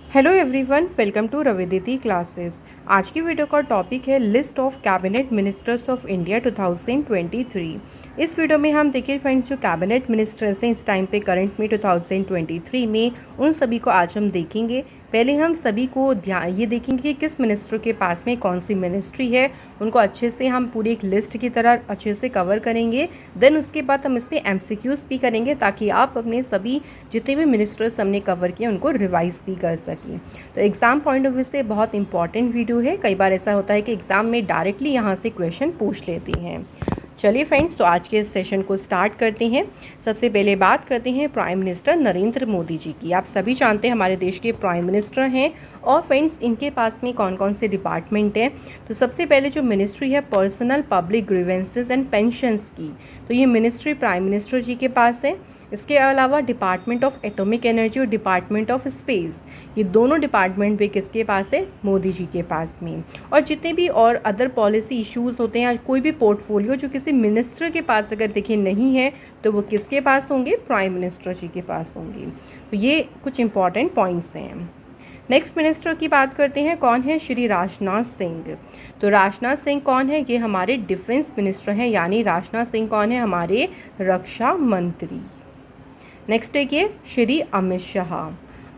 Hello everyone, welcome to Raviditi classes. आज की video का टॉपिक है list of cabinet ministers of India 2023। इस वीडियो में हम देखिए फ्रेंड्स, जो कैबिनेट मिनिस्टर्स हैं इस टाइम पे करंट में 2023 में, उन सभी को आज हम देखेंगे। पहले हम सभी को ये देखेंगे कि किस मिनिस्टर के पास में कौन सी मिनिस्ट्री है, उनको अच्छे से हम पूरी एक लिस्ट की तरह अच्छे से कवर करेंगे। देन उसके बाद हम इस पर एमसीक्यूज भी करेंगे ताकि आप अपने सभी जितने भी मिनिस्टर्स हमने कवर किए उनको रिवाइज भी कर सकें। तो एग्ज़ाम पॉइंट ऑफ व्यू से बहुत इंपॉर्टेंट वीडियो है। कई बार ऐसा होता है कि एग्ज़ाम में डायरेक्टली यहाँ से क्वेश्चन पूछ लेते हैं। चलिए फ्रेंड्स, तो आज के सेशन को स्टार्ट करते हैं। सबसे पहले बात करते हैं प्राइम मिनिस्टर नरेंद्र मोदी जी की। आप सभी जानते हैं हमारे देश के प्राइम मिनिस्टर हैं, और फ्रेंड्स इनके पास में कौन कौन से डिपार्टमेंट हैं। तो सबसे पहले जो मिनिस्ट्री है personnel public grievances and pensions की, तो ये मिनिस्ट्री प्राइम मिनिस्टर जी के पास है। इसके अलावा डिपार्टमेंट ऑफ एटॉमिक एनर्जी और डिपार्टमेंट ऑफ स्पेस, ये दोनों डिपार्टमेंट भी किसके पास है? मोदी जी के पास में। और जितने भी और अदर पॉलिसी इश्यूज़ होते हैं, कोई भी पोर्टफोलियो जो किसी मिनिस्टर के पास अगर देखिए नहीं है, तो वो किसके पास होंगे? प्राइम मिनिस्टर जी के पास होंगे। तो ये कुछ इंपॉर्टेंट पॉइंट्स हैं। नेक्स्ट मिनिस्टर की बात करते हैं, कौन है? श्री राजनाथ सिंह। तो राजनाथ सिंह कौन है? ये हमारे डिफेंस मिनिस्टर हैं, यानी राजनाथ सिंह कौन है? हमारे रक्षा मंत्री। नेक्स्ट देखिए श्री अमित शाह।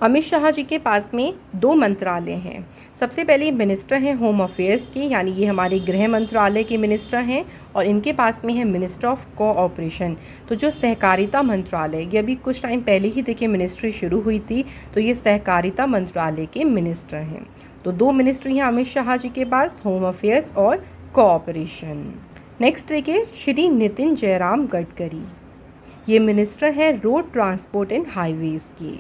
अमित शाह जी के पास में दो मंत्रालय हैं। सबसे पहले मिनिस्टर हैं होम अफेयर्स के, यानी ये हमारे गृह मंत्रालय के मिनिस्टर हैं, और इनके पास में है मिनिस्टर ऑफ कोऑपरेशन। तो जो सहकारिता मंत्रालय, ये अभी कुछ टाइम पहले ही देखिए मिनिस्ट्री शुरू हुई थी, तो ये सहकारिता मंत्रालय के मिनिस्टर हैं। तो दो मिनिस्ट्री हैं अमित शाह जी के पास, होम अफेयर्स और कोऑपरेशन। नेक्स्ट देखिए श्री नितिन जयराम गडकरी। ये मिनिस्टर है रोड ट्रांसपोर्ट एंड हाईवेज की।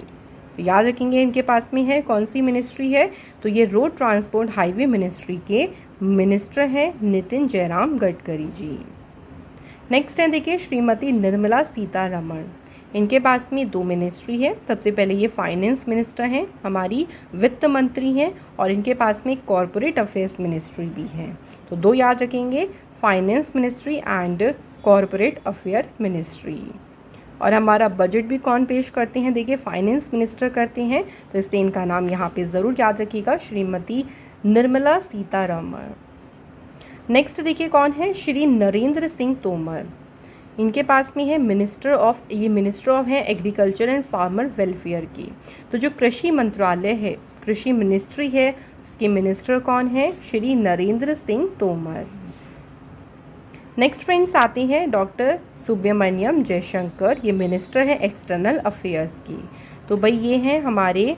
तो याद रखेंगे इनके पास में है कौन सी मिनिस्ट्री है? तो ये रोड ट्रांसपोर्ट हाईवे मिनिस्ट्री के मिनिस्टर हैं नितिन जयराम गडकरी जी। नेक्स्ट है देखिए श्रीमती निर्मला सीतारमण। इनके पास में दो मिनिस्ट्री है। सबसे पहले ये फाइनेंस मिनिस्टर हैं, हमारी वित्त मंत्री हैं, और इनके पास में कॉरपोरेट अफेयर्स मिनिस्ट्री भी है। तो दो याद रखेंगे, finance ministry and corporate affair ministry. और हमारा बजट भी कौन पेश करते हैं? देखिए फाइनेंस मिनिस्टर करते हैं, तो इसलिए इनका नाम यहाँ पे ज़रूर याद रखिएगा, श्रीमती निर्मला सीतारमण। नेक्स्ट देखिए कौन है? श्री नरेंद्र सिंह तोमर। इनके पास में है मिनिस्टर ऑफ, ये मिनिस्टर ऑफ है एग्रीकल्चर एंड फार्मर वेलफेयर की। तो जो कृषि मंत्रालय है, कृषि मिनिस्ट्री है, उसके मिनिस्टर कौन है? श्री नरेंद्र सिंह तोमर। नेक्स्ट फ्रेंड्स आते हैं डॉक्टर सुब्रमण्यम जयशंकर। ये मिनिस्टर है एक्सटर्नल अफेयर्स की। तो भाई ये हैं हमारे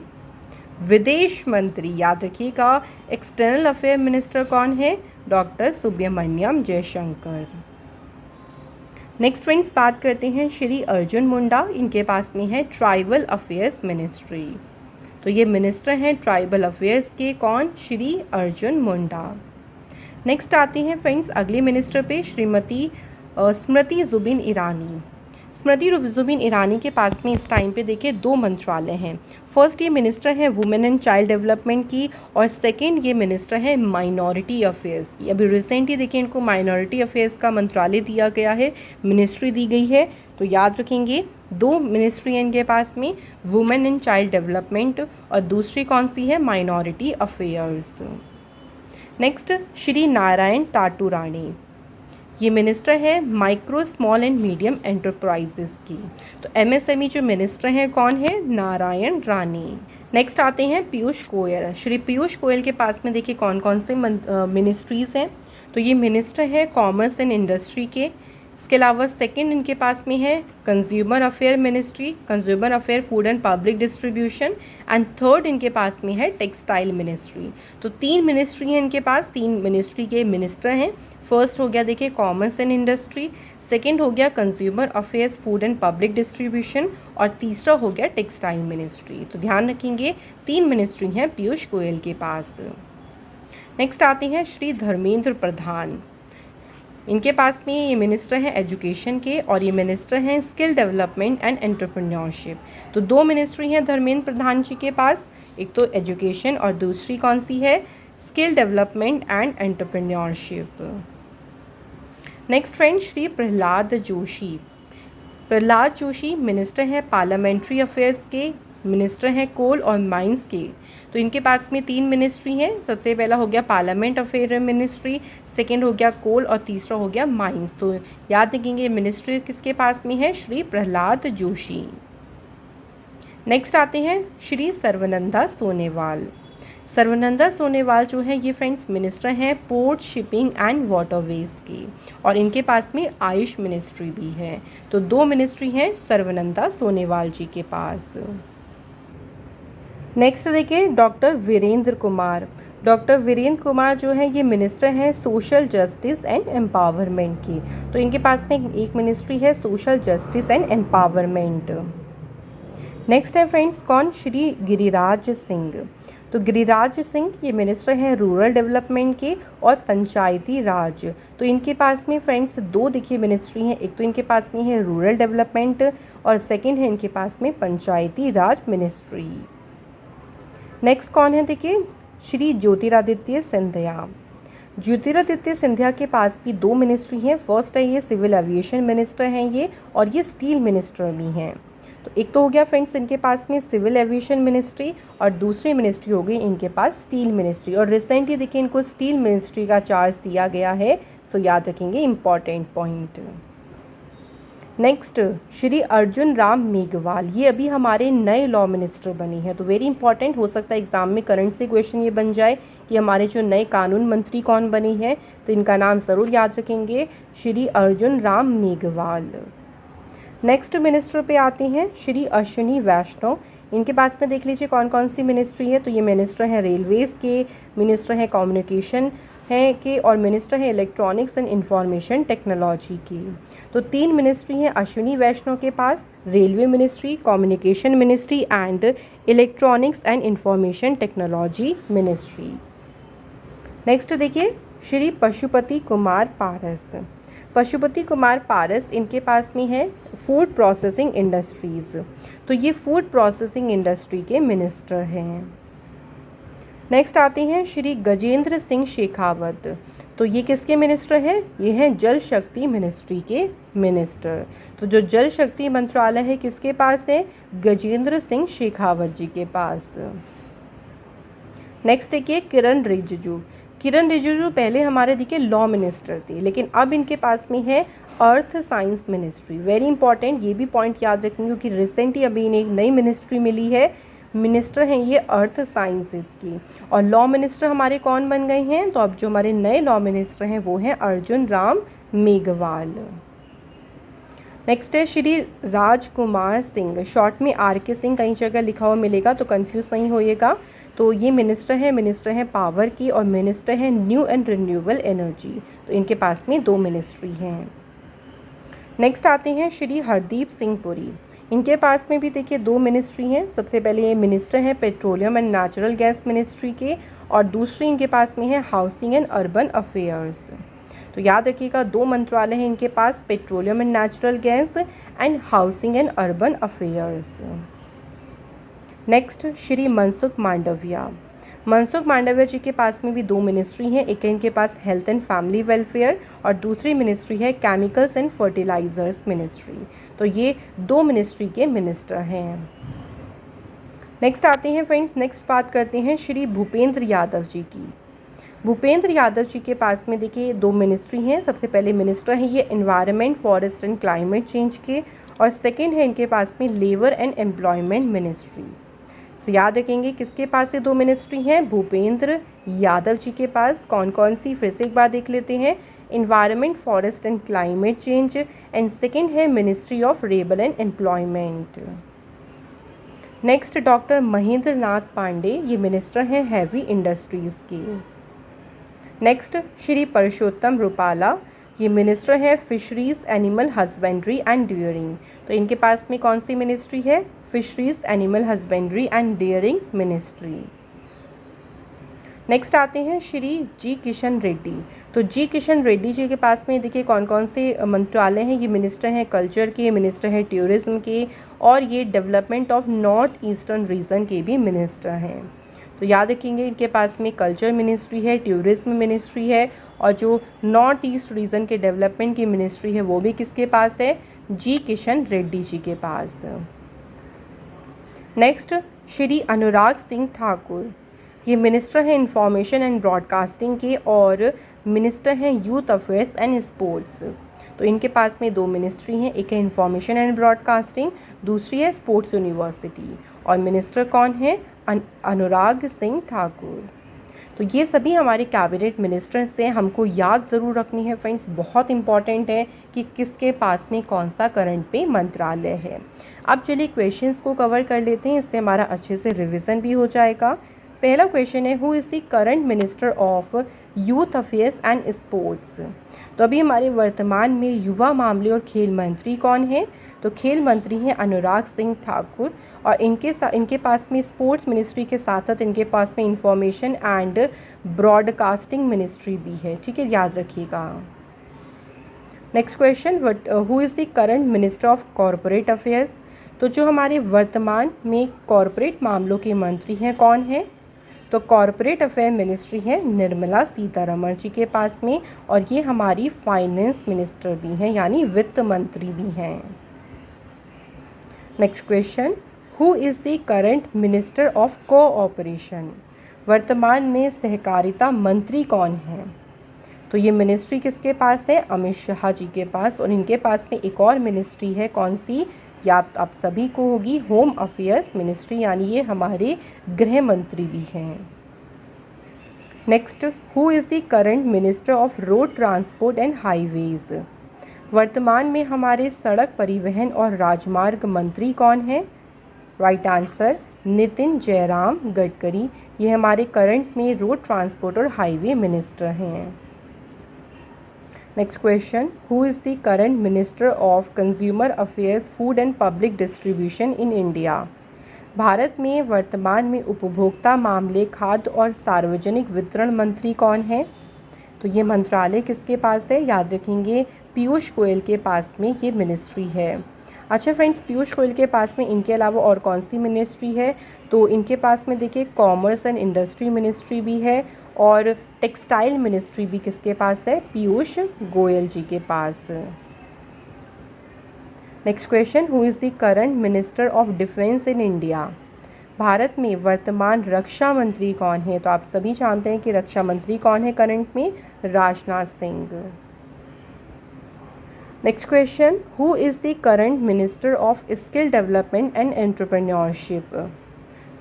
विदेश मंत्री, याद रखिएगा। एक्सटर्नल अफेयर मिनिस्टर कौन है? Doctor Subrahmanyam Jaishankar. Next friends बात करते हैं श्री अर्जुन मुंडा। इनके पास में है ट्राइबल अफेयर्स मिनिस्ट्री। तो ये मिनिस्टर हैं ट्राइबल अफेयर्स के, कौन? श्री अर्जुन मुंडा। नेक्स्ट आते हैं फ्रेंड्स अगले मिनिस्टर पे, श्रीमती स्मृति जुबिन ईरानी। स्मृति जुबिन ईरानी के पास में इस टाइम पे देखिए दो मंत्रालय हैं। फर्स्ट ये मिनिस्टर है वुमेन एंड चाइल्ड डेवलपमेंट की, और सेकंड ये मिनिस्टर है माइनॉरिटी अफेयर्स की। अभी रिसेंटली देखिए इनको माइनॉरिटी अफेयर्स का मंत्रालय दिया गया है, मिनिस्ट्री दी गई है। तो याद रखेंगे दो मिनिस्ट्री हैं इनके पास में, वुमेन एंड चाइल्ड डेवलपमेंट, और दूसरी कौन सी है? Minority affairs. Next Shri Narayan Taturani. ये मिनिस्टर है micro small and medium enterprises की। तो एमएसएमई जो मिनिस्टर हैं कौन है? नारायण रानी। नेक्स्ट आते हैं पीयूष गोयल। श्री पीयूष गोयल के पास में देखिए कौन कौन से मिनिस्ट्रीज़ हैं। तो ये मिनिस्टर है कॉमर्स एंड इंडस्ट्री के। इसके अलावा सेकंड इनके पास में है consumer affair ministry, consumer affair food and public distribution, and third इनके पास में है टेक्सटाइल मिनिस्ट्री। तो तीन मिनिस्ट्री हैं इनके पास, तीन मिनिस्ट्री के मिनिस्टर हैं। फर्स्ट हो गया देखिए कॉमर्स एंड इंडस्ट्री, सेकंड हो गया consumer affairs food and public distribution, और तीसरा हो गया टेक्सटाइल मिनिस्ट्री। तो ध्यान रखेंगे तीन मिनिस्ट्री हैं पीयूष गोयल के पास। नेक्स्ट आते हैं श्री धर्मेंद्र प्रधान। इनके पास में ये मिनिस्टर हैं एजुकेशन के, और ये मिनिस्टर हैं स्किल डेवलपमेंट एंड एंटरप्रेन्योरशिप। तो दो मिनिस्ट्री हैं धर्मेंद्र प्रधान जी के पास, एक तो एजुकेशन और दूसरी कौन सी है? Skill development and entrepreneurship. Next friend Shri Prahlad Joshi. Prahlad Joshi minister हैं पार्लियामेंट्री अफेयर्स के, मिनिस्टर हैं कोल और माइंस के। तो इनके पास में 3 मिनिस्ट्री हैं। सबसे पहला हो गया पार्लियामेंट अफेयर मिनिस्ट्री, सेकेंड हो गया कोल और तीसरा हो गया माइंस। तो याद रखेंगे मिनिस्ट्री किसके पास में है, श्री प्रहलाद जोशी। नेक्स्ट आते हैं श्री सर्बानंद सोनोवाल। सर्बानंद सोनोवाल जो है ये फ्रेंड्स मिनिस्टर हैं पोर्ट, शिपिंग एंड वाटरवेज के, और इनके पास में आयुष मिनिस्ट्री भी है। तो 2 मिनिस्ट्री हैं सर्बानंद सोनोवाल जी के पास। नेक्स्ट देखिए डॉक्टर वीरेंद्र कुमार। डॉक्टर वीरेंद्र कुमार जो है ये मिनिस्टर हैं सोशल जस्टिस एंड एम्पावरमेंट की। तो इनके पास में एक मिनिस्ट्री है social justice and empowerment. Next है फ्रेंड्स कौन, श्री गिरिराज सिंह। तो गिरिराज सिंह ये मिनिस्टर हैं रूरल डेवलपमेंट के और पंचायती राज। तो इनके पास में फ्रेंड्स 2 देखिए मिनिस्ट्री हैं, एक तो इनके पास में है रूरल डेवलपमेंट और सेकंड है इनके पास में पंचायती राज मिनिस्ट्री। नेक्स्ट कौन है देखिए, श्री ज्योतिरादित्य सिंधिया। ज्योतिरादित्य सिंधिया के पास भी 2 मिनिस्ट्री हैं। फर्स्ट है ये सिविल एविएशन मिनिस्टर हैं ये, और ये स्टील मिनिस्टर भी हैं। तो एक तो हो गया फ्रेंड्स इनके पास में सिविल एविएशन मिनिस्ट्री, और दूसरी मिनिस्ट्री हो गई इनके पास स्टील मिनिस्ट्री। और रिसेंटली देखिए इनको स्टील मिनिस्ट्री का चार्ज दिया गया है, सो याद रखेंगे important point. Next Shri Arjun Ram Meghwal, ये अभी हमारे नए लॉ मिनिस्टर बने हैं। तो वेरी इंपॉर्टेंट, हो सकता है एग्जाम में करंट से क्वेश्चन ये बन जाए कि हमारे जो नए कानून मंत्री कौन बने हैं। तो इनका नाम ज़रूर याद रखेंगे, श्री अर्जुन राम मेघवाल। नेक्स्ट मिनिस्टर पे आते हैं श्री अश्विनी वैष्णव। इनके पास में देख लीजिए कौन कौन सी मिनिस्ट्री है। तो ये मिनिस्टर हैं रेलवेज़ के, मिनिस्टर हैं कम्युनिकेशन हैं के, और मिनिस्टर हैं इलेक्ट्रॉनिक्स एंड इंफॉर्मेशन टेक्नोलॉजी की। तो 3 मिनिस्ट्री हैं अश्विनी वैष्णव के पास, railway ministry, communication ministry and electronics and information technology ministry. Next देखिए श्री पशुपति कुमार पारस। पशुपति कुमार पारस इनके पास में है फूड प्रोसेसिंग इंडस्ट्रीज़। तो ये फूड प्रोसेसिंग इंडस्ट्री के मिनिस्टर हैं। नेक्स्ट आते हैं श्री गजेंद्र सिंह शेखावत। तो ये किसके मिनिस्टर हैं, ये हैं जल शक्ति मिनिस्ट्री के मिनिस्टर। तो जो जल शक्ति मंत्रालय है किसके पास है, गजेंद्र सिंह शेखावत जी के पास। नेक्स्ट देखिए किरण रिजिजू। किरण रिजिजू पहले हमारे देखिए लॉ मिनिस्टर थे, लेकिन अब इनके पास में है earth science ministry. Very important, ये भी पॉइंट याद रखेंगे क्योंकि रिसेंटली अभी इन्हें एक नई मिनिस्ट्री मिली है। मिनिस्टर हैं ये अर्थ साइंसेस की, और लॉ मिनिस्टर हमारे कौन बन गए हैं। तो अब जो हमारे नए लॉ मिनिस्टर हैं वो हैं अर्जुन राम मेघवाल। नेक्स्ट है श्री राजकुमार सिंह, शॉर्ट में RK सिंह कई जगह लिखा हुआ मिलेगा तो कंफ्यूज नहीं होइएगा। तो ये मिनिस्टर हैं पावर की, और मिनिस्टर हैं न्यू एंड रिन्यूएबल एनर्जी। तो इनके पास में 2 मिनिस्ट्री हैं। नेक्स्ट आते हैं श्री हरदीप सिंह पुरी। इनके पास में भी देखिए 2 मिनिस्ट्री हैं। सबसे पहले ये मिनिस्टर हैं petroleum and natural gas ministry के, और दूसरी इनके पास में है हाउसिंग एंड अर्बन अफेयर्स। तो याद रखिएगा 2 मंत्रालय हैं इनके पास, petroleum and natural gas and housing and urban affairs. Next Shri Mansukh Mandaviya. Mansukh Mandaviya ji के पास में भी 2 मिनिस्ट्री हैं। एक है इनके पास हेल्थ एंड फैमिली वेलफेयर, और दूसरी मिनिस्ट्री है केमिकल्स एंड फर्टिलाइजर्स मिनिस्ट्री। तो ये 2 मिनिस्ट्री के मिनिस्टर हैं। नेक्स्ट आते हैं फ्रेंड्स, नेक्स्ट बात करते हैं श्री भूपेंद्र यादव जी की। भूपेंद्र यादव जी के पास में देखिए 2 मिनिस्ट्री हैं। सबसे पहले मिनिस्टर हैं ये environment, forest and climate change के, और सेकेंड है इनके पास में लेबर एंड एम्प्लॉयमेंट मिनिस्ट्री। तो याद रखेंगे किसके पास से 2 मिनिस्ट्री हैं, भूपेंद्र यादव जी के पास। कौन कौन सी, फिर से एक बार देख लेते हैं, environment, forest and climate change, and second है ministry of labour and employment. Next doctor Mahendra Nath Pandey, ये मिनिस्टर हैं हैवी इंडस्ट्रीज़ के। नेक्स्ट श्री परशोत्तम रूपाला, ये मिनिस्टर है fisheries, animal husbandry and dairying. तो इनके पास में कौन सी मिनिस्ट्री है, fisheries, animal husbandry and dairying ministry. Next आते हैं श्री जी किशन रेड्डी। तो जी किशन रेड्डी जी के पास में देखिए कौन कौन से मंत्रालय हैं। ये मिनिस्टर हैं कल्चर के, मिनिस्टर हैं टूरिज्म के, और ये development of north eastern region के भी मिनिस्टर हैं। तो याद रखेंगे इनके पास में कल्चर मिनिस्ट्री है, टूरिज्म मिनिस्ट्री है, और जो नॉर्थ ईस्ट रीजन के डेवलपमेंट की मिनिस्ट्री है वो भी किसके पास है, जी किशन रेड्डी जी के पास। नेक्स्ट श्री अनुराग सिंह ठाकुर। ये मिनिस्टर हैं इंफॉर्मेशन एंड ब्रॉडकास्टिंग के और मिनिस्टर हैं यूथ अफेयर्स एंड स्पोर्ट्स। तो इनके पास में दो मिनिस्ट्री हैं, एक है इंफॉर्मेशन एंड ब्रॉडकास्टिंग, दूसरी है स्पोर्ट्स यूनिवर्सिटी। और मिनिस्टर कौन है? अनुराग सिंह ठाकुर। तो ये सभी हमारे कैबिनेट मिनिस्टर्स हैं, हमको याद ज़रूर रखनी है फ्रेंड्स, बहुत इंपॉर्टेंट है कि किसके पास में कौन सा करंट पे मंत्रालय है। अब चलिए क्वेश्चंस को कवर कर लेते हैं, इससे हमारा अच्छे से रिवीजन भी हो जाएगा। पहला क्वेश्चन है, who is the current minister of youth affairs and sports. तो अभी हमारे वर्तमान में युवा मामले और खेल मंत्री कौन है? तो खेल मंत्री हैं अनुराग सिंह ठाकुर। और इनके पास में स्पोर्ट्स मिनिस्ट्री के साथ साथ इनके पास में इंफॉर्मेशन एंड ब्रॉडकास्टिंग मिनिस्ट्री भी है, ठीक है, याद रखिएगा। Next question, who is the current minister of corporate affairs. तो जो हमारे वर्तमान में कॉरपोरेट मामलों के मंत्री हैं कौन है? तो कॉरपोरेट अफेयर मिनिस्ट्री है निर्मला सीतारमण जी के पास में, और ये हमारी फाइनेंस मिनिस्टर भी हैं, यानी वित्त मंत्री भी हैं। Next question, who is the current minister of cooperation. वर्तमान में सहकारिता मंत्री कौन है? तो ये मिनिस्ट्री किसके पास है? अमित शाह जी के पास। और इनके पास में एक और मिनिस्ट्री है, कौन सी? याद आप सभी को होगी, होम अफेयर्स मिनिस्ट्री, यानी ये हमारे गृह मंत्री भी हैं। Next, who is the current minister of road transport and highways. वर्तमान में हमारे सड़क परिवहन और राजमार्ग मंत्री कौन है? Right answer, Nitin Jairam Gadkari. ये हमारे करंट में रोड ट्रांसपोर्ट और हाईवे मिनिस्टर हैं। Next question, who is the current minister of consumer affairs, food and public distribution in India. Bharat में वर्तमान में उपभोक्ता मामले, खाद्य और सार्वजनिक वितरण मंत्री कौन है? तो ये मंत्रालय किसके पास है? याद रखेंगे, पीयूष गोयल के पास में ये मिनिस्ट्री है। अच्छा फ्रेंड्स, पीयूष गोयल के पास में इनके अलावा और कौन सी मिनिस्ट्री है? तो इनके पास में देखिए कॉमर्स एंड इंडस्ट्री मिनिस्ट्री भी है, और टेक्सटाइल मिनिस्ट्री भी किसके पास है? पीयूष गोयल जी के पास। Next question, who is the current minister of defence in India. Bharat में वर्तमान रक्षा मंत्री कौन है? तो आप सभी जानते हैं कि रक्षा मंत्री कौन है करंट में? Rajnath Singh. Next question, who is the current minister of skill development and entrepreneurship.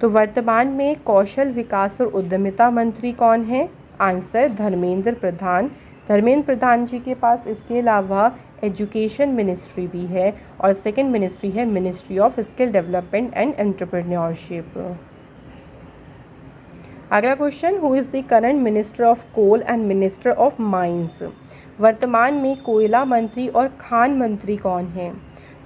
तो वर्तमान में कौशल विकास और उद्यमिता मंत्री कौन है? आंसर, धर्मेंद्र प्रधान। धर्मेंद्र प्रधान जी के पास इसके अलावा एजुकेशन मिनिस्ट्री भी है, और सेकंड मिनिस्ट्री है ministry of skill development and entrepreneurship. अगला question, who is the current minister of coal and minister of mines. वर्तमान में कोयला मंत्री और खान मंत्री कौन हैं?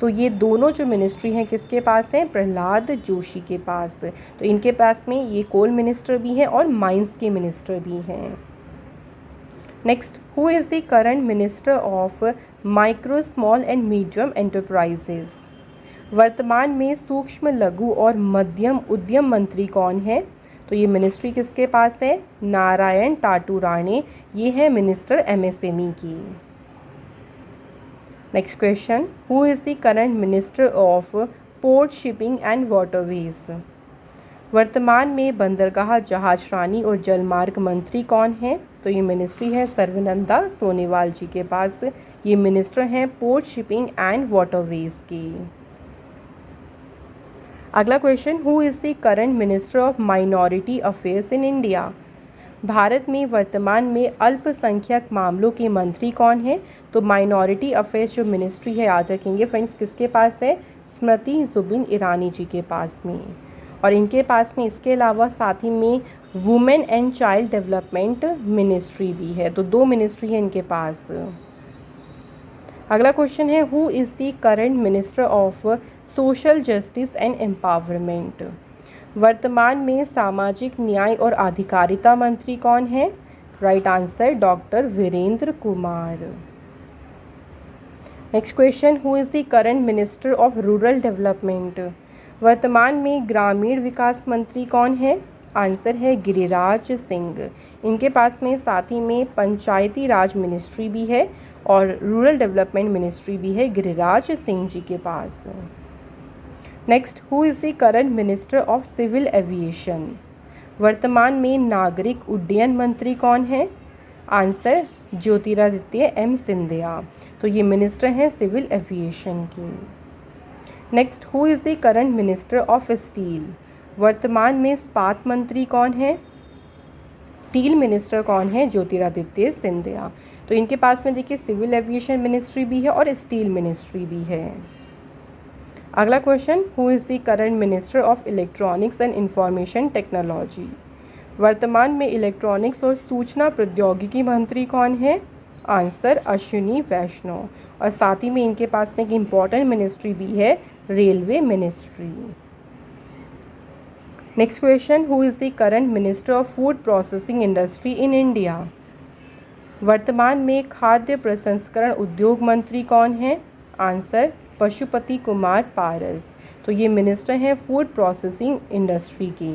तो ये दोनों जो मिनिस्ट्री हैं किसके पास हैं? प्रहलाद जोशी के पास। तो इनके पास में ये कोल मिनिस्टर भी हैं और माइंस के मिनिस्टर भी हैं। Next, who is the current minister of micro small and medium enterprises. वर्तमान में सूक्ष्म लघु और मध्यम उद्यम मंत्री कौन है? तो ये मिनिस्ट्री किसके पास है? नारायण टाटू राणे, ये है मिनिस्टर एमएसएमई की। Next question, who is the current minister of port shipping and waterways. वर्तमान में बंदरगाह, जहाजरानी और जलमार्ग मंत्री कौन है? तो ये मिनिस्ट्री है सर्बानंद सोनोवाल जी के पास। ये मिनिस्टर हैं पोर्ट शिपिंग एंड वाटरवेज की। अगला question, who is the current minister of minority affairs in India. Bharat में वर्तमान में अल्पसंख्यक मामलों के मंत्री कौन है? तो माइनॉरिटी अफेयर्स जो मिनिस्ट्री है, याद रखेंगे फ्रेंड्स, किसके पास है? स्मृति जुबिन ईरानी जी के पास में। और इनके पास में इसके अलावा साथ ही में women and child development ministry भी है। तो दो मिनिस्ट्री है इनके पास। अगला क्वेश्चन है, who is the current minister of social justice and empowerment. वर्तमान में सामाजिक न्याय और अधिकारिता मंत्री कौन है? Right answer, doctor Virendra Kumar. Next question, who is the current minister of rural development. वर्तमान में ग्रामीण विकास मंत्री कौन है? आंसर है गिरिराज सिंह। इनके पास में साथ ही में पंचायती राज मिनिस्ट्री भी है और रूरल डेवलपमेंट मिनिस्ट्री भी है गिरिराज सिंह जी के पास। Next, who is the current minister of civil aviation. वर्तमान में नागरिक उड्डयन मंत्री कौन है? Answer Jyotiraditya M Scindia. तो ये मिनिस्टर हैं सिविल एविएशन के। Next, who is the current minister of steel? वर्तमान में इस्पात मंत्री कौन है? स्टील मिनिस्टर कौन है? ज्योतिरादित्य सिंधिया। तो इनके पास में देखिए सिविल एविएशन मिनिस्ट्री भी है और स्टील मिनिस्ट्री भी है। अगला question, who is the current minister of electronics and information technology? वर्तमान में इलेक्ट्रॉनिक्स और सूचना प्रौद्योगिकी मंत्री कौन है? आंसर अश्विनी वैष्णव। और साथ ही में इनके पास में एक इम्पॉर्टेंट मिनिस्ट्री भी है, railway ministry. Next question, who is the current minister of food processing industry in India? वर्तमान में खाद्य प्रसंस्करण उद्योग मंत्री कौन है? आंसर पशुपति कुमार पारस। तो ये मिनिस्टर हैं फूड प्रोसेसिंग इंडस्ट्री के।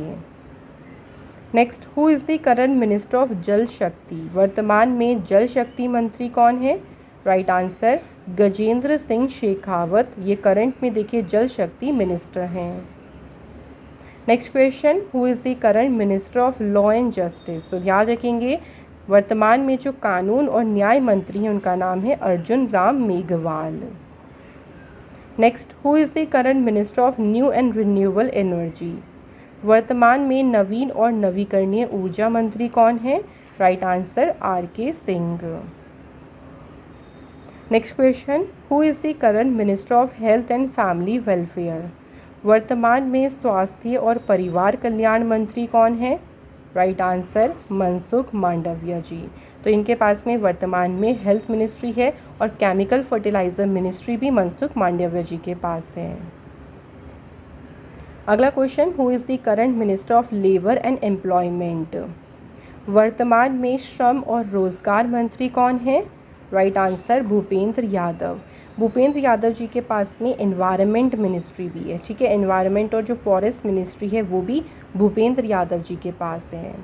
Next, who is the current minister of जल शक्ति? वर्तमान में जल शक्ति मंत्री कौन है? Right answer Gajendra Singh Shekhawat. ये करंट में देखिए जल शक्ति मिनिस्टर हैं। Next question, who is the current minister of law and justice? तो याद रखेंगे वर्तमान में जो कानून और न्याय मंत्री हैं उनका नाम है Arjun Ram Meghwal. Next, who is the current minister of new and renewable energy? वर्तमान में नवीन और नवीकरणीय ऊर्जा मंत्री कौन है? Right answer RK Singh. Next question, who is the current minister of health and family welfare? वर्तमान में स्वास्थ्य और परिवार कल्याण मंत्री कौन है? राइट आंसर मनसुख मांडविया जी। तो इनके पास में वर्तमान में हेल्थ मिनिस्ट्री है और केमिकल फर्टिलाइज़र मिनिस्ट्री भी मनसुख मांडविया जी के पास है। अगला question, who is the current minister of labour and employment? वर्तमान में श्रम और रोज़गार मंत्री कौन है? Right answer Bhupender Yadav. भूपेंद्र यादव जी के पास में एनवायरनमेंट मिनिस्ट्री भी है, ठीक है। एनवायरनमेंट और जो फॉरेस्ट मिनिस्ट्री है वो भी भूपेंद्र यादव जी के पास है।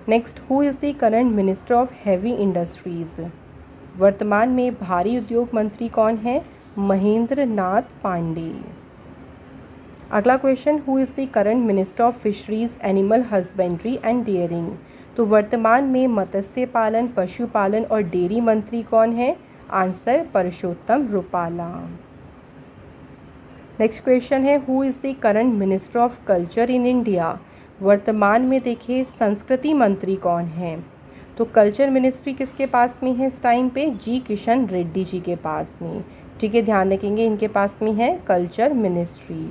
Next, who is the current minister of heavy industries? वर्तमान में भारी उद्योग मंत्री कौन है? महेंद्र नाथ पांडे। अगला question, who is the current minister of fisheries, animal husbandry and dairying? तो वर्तमान में मत्स्य पालन, पशुपालन और डेयरी मंत्री कौन है? Answer Parshottam Rupala. Next question है, who is the current minister of culture in India? वर्तमान में देखिए संस्कृति मंत्री कौन है? तो कल्चर मिनिस्ट्री किसके पास में है इस टाइम पे? जी किशन रेड्डी जी के पास में, ठीक है। ध्यान रखेंगे इनके पास में है कल्चर मिनिस्ट्री।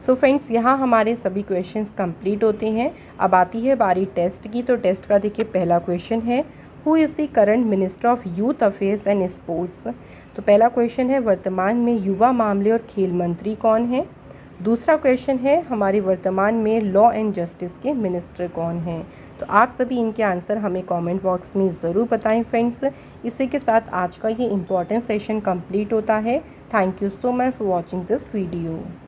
सो फ्रेंड्स, यहाँ हमारे सभी क्वेश्चंस कंप्लीट होते हैं। अब आती है बारी टेस्ट की। तो टेस्ट का देखिए पहला क्वेश्चन है, who is the current minister of youth affairs and sports? तो पहला क्वेश्चन है वर्तमान में युवा मामले और खेल मंत्री कौन है? दूसरा क्वेश्चन है हमारे वर्तमान में लॉ एंड जस्टिस के मिनिस्टर कौन हैं? तो आप सभी इनके आंसर हमें कमेंट बॉक्स में ज़रूर बताएं फ्रेंड्स। इसी के साथ आज का ये इम्पॉर्टेंट सेशन कंप्लीट होता है। Thank you so much for watching this video.